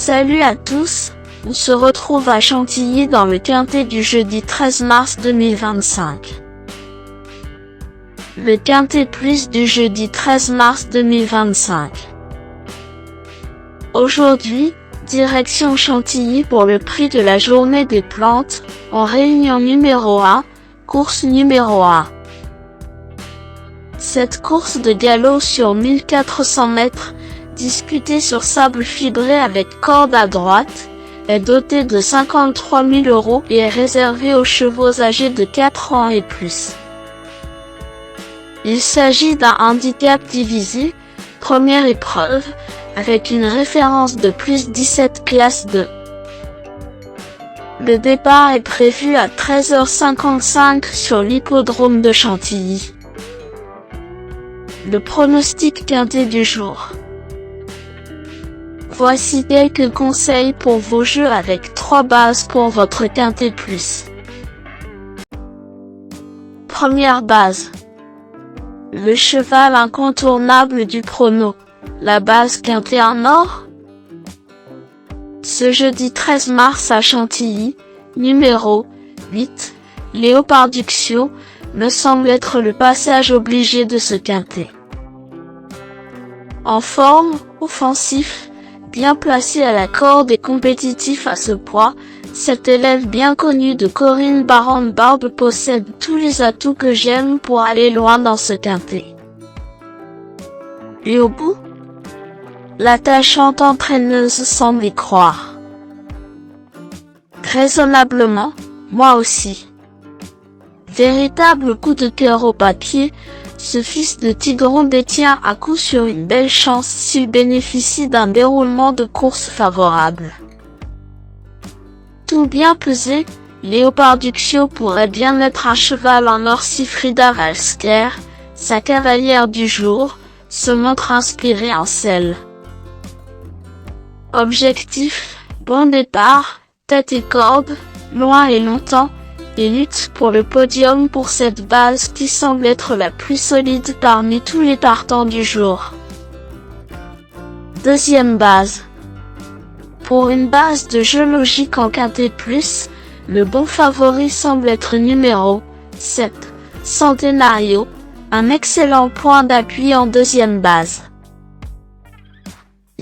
Salut à tous, on se retrouve à Chantilly dans le quintet du jeudi 13 mars 2025. Le quintet plus du jeudi 13 mars 2025. Aujourd'hui, direction Chantilly pour le prix de la journée des plantes, en réunion numéro 1, course numéro 1. Cette course de galop sur 1400 mètres, disputée sur sable fibré avec corde à droite, est dotée de 53 000 € et est réservée aux chevaux âgés de 4 ans et plus. Il s'agit d'un handicap divisé, première épreuve, avec une référence de plus 17 classes de. Le départ est prévu à 13h55 sur l'hippodrome de Chantilly. Le pronostic quintet du jour. Voici quelques conseils pour vos jeux avec 3 bases pour votre quintet plus. Première base. Le cheval incontournable du prono. La base quintet en or. Ce jeudi 13 mars à Chantilly, numéro 8, Léoparduccio, me semble être le passage obligé de ce quintet. En forme, offensif, bien placé à la corde et compétitif à ce poids, cet élève bien connu de Corinne Baron-Barbe possède tous les atouts que j'aime pour aller loin dans ce quintet. Et au bout, l'attachante entraîneuse semble y croire. Raisonnablement, moi aussi. Véritable coup de cœur au papier, ce fils de Tigron détient à coup sûr une belle chance s'il bénéficie d'un déroulement de course favorable. Tout bien pesé, Léoparduccio pourrait bien être un cheval en or si Frida Valsker, sa cavalière du jour, se montre inspirée en selle. Objectif, bon départ, tête et corde, loin et longtemps, et lutte pour le podium pour cette base qui semble être la plus solide parmi tous les partants du jour. Deuxième base. Pour une base de jeu logique en quintet plus, le bon favori semble être numéro 7, Centenario, un excellent point d'appui en deuxième base.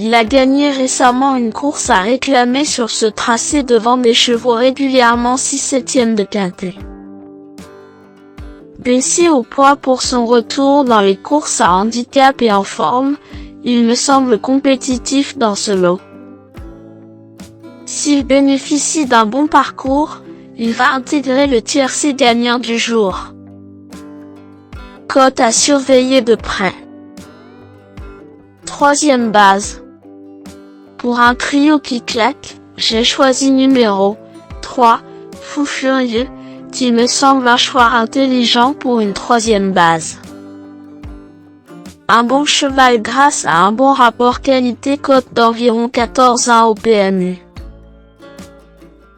Il a gagné récemment une course à réclamer sur ce tracé devant des chevaux régulièrement 6/7 de quintet. Baissé au poids pour son retour dans les courses à handicap et en forme, il me semble compétitif dans ce lot. S'il bénéficie d'un bon parcours, il va intégrer le tiercé gagnant du jour. Cote à surveiller de près. Troisième base. Pour un trio qui claque, j'ai choisi numéro 3, Fou Furieux, qui me semble un choix intelligent pour une troisième base. Un bon cheval grâce à un bon rapport qualité-cote d'environ 14 au PMU.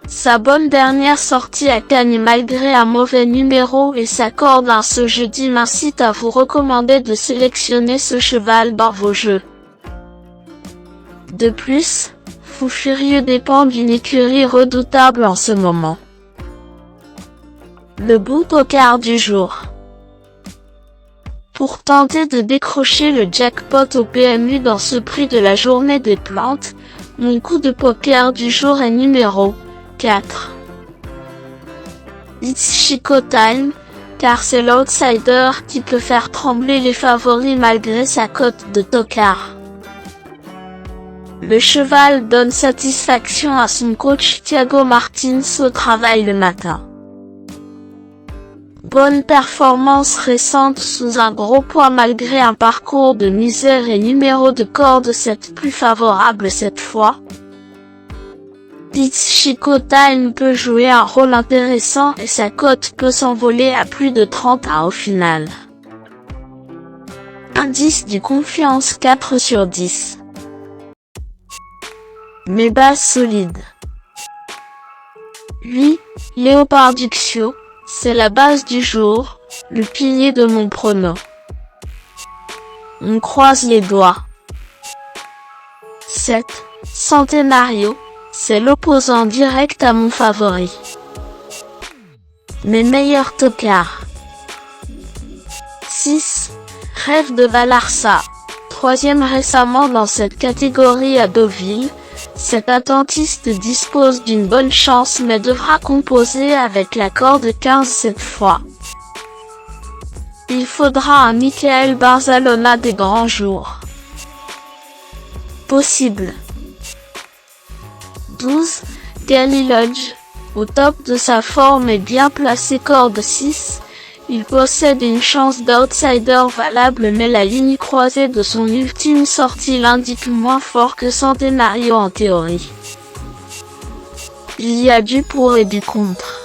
Sa bonne dernière sortie à Cagnes malgré un mauvais numéro et sa corde ce jeudi m'incite à vous recommander de sélectionner ce cheval dans vos jeux. De plus, Fou Furieux dépend d'une écurie redoutable en ce moment. Le bout au quart du jour. Pour tenter de décrocher le jackpot au PMU dans ce prix de la journée des plantes, mon coup de poker du jour est numéro 4. It's Chico Time, car c'est l'outsider qui peut faire trembler les favoris malgré sa cote de tocard. Le cheval donne satisfaction à son coach Thiago Martins au travail le matin. Bonne performance récente sous un gros poids malgré un parcours de misère et numéro de corde 7 plus favorable cette fois. It's Chico Time peut jouer un rôle intéressant et sa cote peut s'envoler à plus de 30 au final. Indice du confiance 4/10. Mes bases solides. 8. Léoparduccio, c'est la base du jour, le pilier de mon prono. On croise les doigts. 7. Centenario, c'est l'opposant direct à mon favori. Mes meilleurs tocards. 6. Rêve de Valarsa. Troisième récemment dans cette catégorie à Deauville, cet attentiste dispose d'une bonne chance mais devra composer avec l'accord de 15 cette fois. Il faudra un Michael Barzalona des grands jours. Possible. 12. Gally Lodge, au top de sa forme et bien placé corde 6, il possède une chance d'outsider valable mais la ligne croisée de son ultime sortie l'indique moins fort que Centenario en théorie. Il y a du pour et du contre.